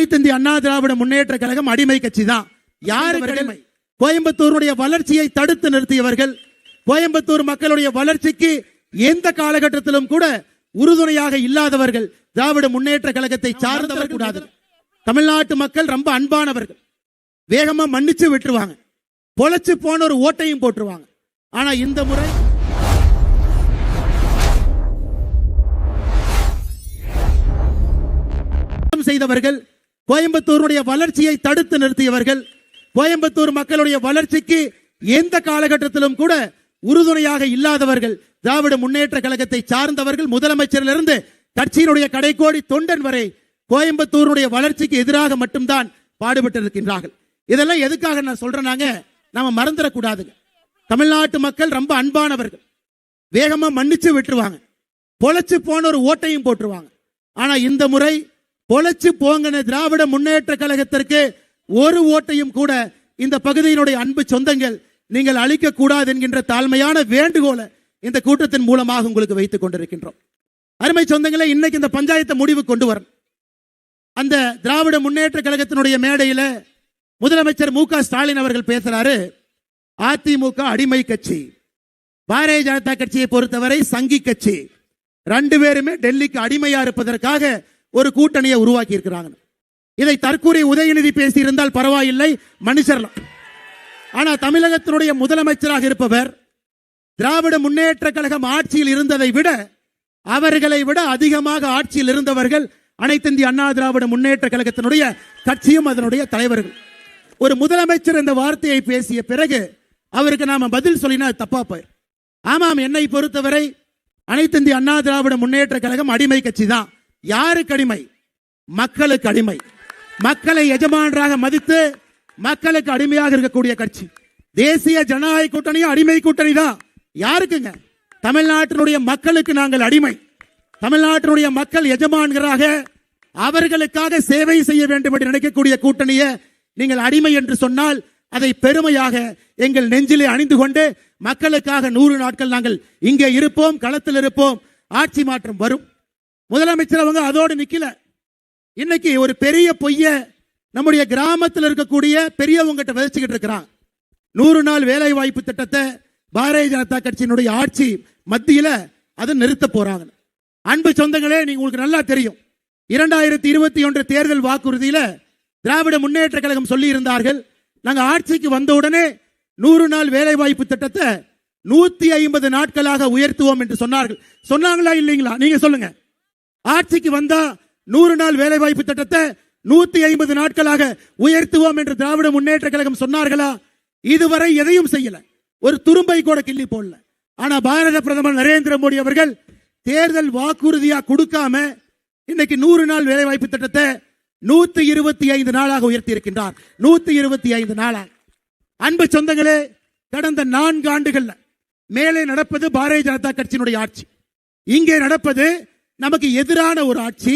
அனைத்து இந்திய அண்ணா திராவிட முன்னேற்ற கழகம் அடிமை கட்சி தான். யாரு அடிமை? கோயம்புத்தூருடைய வளர்ச்சியை தடுத்து நிறுத்தியவர்கள், கோயம்புத்தூர் மக்களுடைய வளர்ச்சிக்கு எந்த காலகட்டத்திலும் கூட உறுதுணையாக இல்லாதவர்கள் திராவிட முன்னேற்ற கழகத்தை சார்ந்தவர் கூடாது. தமிழ்நாட்டு மக்கள் ரொம்ப அன்பானவர்கள், வேகமா மன்னிச்சு விட்டுருவாங்க, பொழைச்சு போன ஒரு ஓட்டையும் போட்டுருவாங்க. ஆனா இந்த முறை செய்தவர்கள், கோயம்புத்தூருடைய வளர்ச்சியை தடுத்து நிறுத்தியவர்கள், கோயம்புத்தூர் மக்களுடைய வளர்ச்சிக்கு எந்த காலகட்டத்திலும் கூட உறுதுணையாக இல்லாதவர்கள் திராவிட முன்னேற்ற கழகத்தை சார்ந்தவர்கள். முதலமைச்சரிலிருந்து கட்சியினுடைய கடைக்கோடி தொண்டன் வரை கோயம்புத்தூருடைய வளர்ச்சிக்கு எதிராக மட்டும்தான் பாடுபட்டு இருக்கின்றார்கள். இதெல்லாம் எதுக்காக நான் சொல்றேனாங்க, நாம மறந்துடக்கூடாதுங்க. தமிழ்நாட்டு மக்கள் ரொம்ப அன்பானவர்கள், வேகமா மன்னிச்சு விட்டுருவாங்க, பொழைச்சு போன ஒரு ஓட்டையும் போட்டுருவாங்க. ஆனா இந்த முறை பொழைச்சு போங்கின திராவிட முன்னேற்ற கழகத்திற்கு ஒரு ஓட்டையும் கூட இந்த பகுதியினுடைய அன்பு சொந்தங்கள் நீங்கள் அளிக்க கூடாது என்கின்ற தாழ்மையான வேண்டுகோளை இந்த கூட்டத்தின் மூலமாக உங்களுக்கு வைத்துக் கொண்டிருக்கின்றோம். அருமை சொந்தங்களே, இன்னைக்கு இந்த பஞ்சாயத்தை முடிவு கொண்டு வரணும். அந்த திராவிட முன்னேற்ற கழகத்தினுடைய மேடையில் முதலமைச்சர் மு க ஸ்டாலின் அவர்கள் பேசுறாரு, அதிமுக அடிமை கட்சி, பாரதிய ஜனதா கட்சியை பொறுத்தவரை சங்கி கட்சி, ரெண்டு பேருமே டெல்லிக்கு அடிமையா இருப்பதற்காக ஒரு கூட்டணியை உருவாக்கி இருக்கிறாங்க. இதை தற்கூரி உதயநிதி பேசியிருந்தால் பரவாயில்லை, மன்னிச்சிடலாம். ஆனா தமிழகத்தினுடைய முதலமைச்சராக இருப்பவர், திராவிட முன்னேற்ற கழகம் ஆட்சியில் இருந்ததை விட அவர்களை விட அதிகமாக ஆட்சியில் இருந்தவர்கள் அனைத்து இந்திய அண்ணா திராவிட முன்னேற்ற கழகத்தினுடைய கட்சியும் அதனுடைய தலைவர்கள். ஒரு முதலமைச்சர் இந்த வார்த்தையை பேசிய பிறகு அவருக்கு நாம பதில் சொல்லினா தப்பா போய். ஆமாம், என்னை பொறுத்தவரை அனைத்து இந்திய அண்ணா திராவிட முன்னேற்ற கழகம் அடிமை கட்சி தான். யாருக்கு அடிமை? மக்களுக்கு அடிமை. மக்களை எஜமானராக மதித்து மக்களுக்கு அடிமையாக இருக்கக்கூடிய கட்சி. தேசிய ஜனநாயக கூட்டணியும் அடிமை கூட்டணி தான். யாருக்குங்க? தமிழ்நாட்டினுடைய மக்களுக்கு நாங்கள் அடிமை. தமிழ்நாட்டினுடைய மக்கள் எஜமான்களாக அவர்களுக்காக சேவை செய்ய வேண்டும் என்று நினைக்கக்கூடிய கூட்டணியை நீங்கள் அடிமை என்று சொன்னால் அதை பெருமையாக எங்கள் நெஞ்சிலே அணிந்து கொண்டு மக்களுக்காக 100 நாட்கள் நாங்கள் இங்கே இருப்போம், களத்தில் இருப்போம், ஆட்சி மாற்றம் வரும். முதலமைச்சர் அவங்க அதோடு நிக்கல. இன்னைக்கு ஒரு பெரிய பொய்ய நம்முடைய கிராமத்தில் இருக்கக்கூடிய பெரியவங்கிட்ட விதைச்சுக்கிட்டு இருக்கிறான். 100 நாள் வேலை வாய்ப்பு திட்டத்தை பாரதிய ஜனதா கட்சியினுடைய ஆட்சி மத்தியில அதை நிறுத்த போறாங்க. அன்பு சொந்தங்களே, நீங்க உங்களுக்கு நல்லா தெரியும், 2021 தேர்தல் வாக்குறுதியில திராவிட முன்னேற்ற கழகம் சொல்லி இருந்தார்கள், நாங்க ஆட்சிக்கு வந்தவுடனே 100 நாள் வேலை வாய்ப்பு திட்டத்தை 150 நாட்களாக உயர்த்துவோம் என்று சொன்னார்கள். சொன்னாங்களா இல்லைங்களா? நீங்க சொல்லுங்க. ஆட்சிக்கு வந்தா 100 நாள் வேலை வாய்ப்பு திட்டத்தை 150 நாட்களாக உயர்த்துவோம் என்று திராவிட முன்னேற்ற கழகம் சொன்னார்களா? இதுவரை எதையும் செய்யல, ஒரு துரும்பை கூட கிள்ளி போடல. ஆனா பாரத பிரதமர் நரேந்திர மோடி அவர்கள் தேர்தல் வாக்குறுதியா கொடுக்காம இன்னைக்கு 100 நாள் வேலை வாய்ப்பு திட்டத்தை 125 நாளாக உயர்த்தி இருக்கின்றார். 125 நாளாக. அன்பு சொந்தங்களே, கடந்த 4 ஆண்டுகள்ல மேலே நடப்பது பாரதிய ஜனதா கட்சியினுடைய ஆட்சி, இங்கே நடப்பது நமக்கு எதிரான ஒரு ஆட்சி,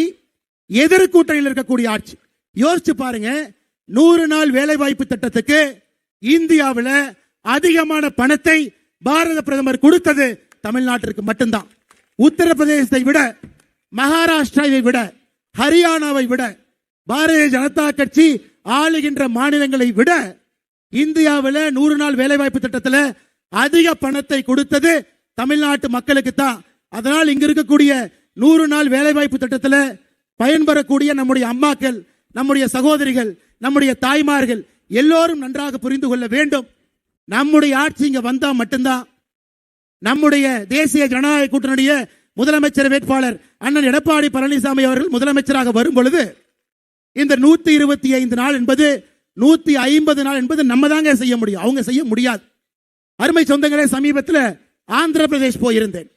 எதிர்கூட்டணியில் இருக்கக்கூடிய ஆட்சி. யோசிச்சு பாருங்க, 100 நாள் வேலை வாய்ப்பு திட்டத்துக்கு இந்தியாவில் அதிகமான பணத்தை பாரத பிரதமர் கொடுத்தது தமிழ்நாட்டிற்கு மட்டும்தான். உத்தரப்பிரதேசத்தை விட, மகாராஷ்டிராவை விட, ஹரியானாவை விட, பாரதிய ஜனதா கட்சி ஆளுகின்ற மாநிலங்களை விட இந்தியாவில் 100 நாள் வேலை வாய்ப்பு திட்டத்தில் அதிக பணத்தை கொடுத்தது தமிழ்நாட்டு மக்களுக்கு தான். அதனால் இங்க இருக்கக்கூடிய 100 நாள் வேலை வாய்ப்பு திட்டத்தில் பயன்பெறக்கூடிய நம்முடைய அம்மாக்கள், நம்முடைய சகோதரிகள், நம்முடைய தாய்மார்கள் எல்லோரும் நன்றாக புரிந்து கொள்ள வேண்டும். நம்முடைய ஆட்சி இங்க வந்தா மட்டும்தான் நம்முடைய தேசிய ஜனநாயக கூட்டணிய முதலமைச்சர் வேட்பாளர் அண்ணன் எடப்பாடி பழனிசாமி அவர்கள் முதலமைச்சராக வரும் பொழுது இந்த 125 நாள் என்பது 150 நாள் என்பது நம்ம தாங்க செய்ய முடியும், அவங்க செய்ய முடியாது. அருமை சொந்தங்களே, சமீபத்தில் ஆந்திர பிரதேஷ் போயிருந்தேன்.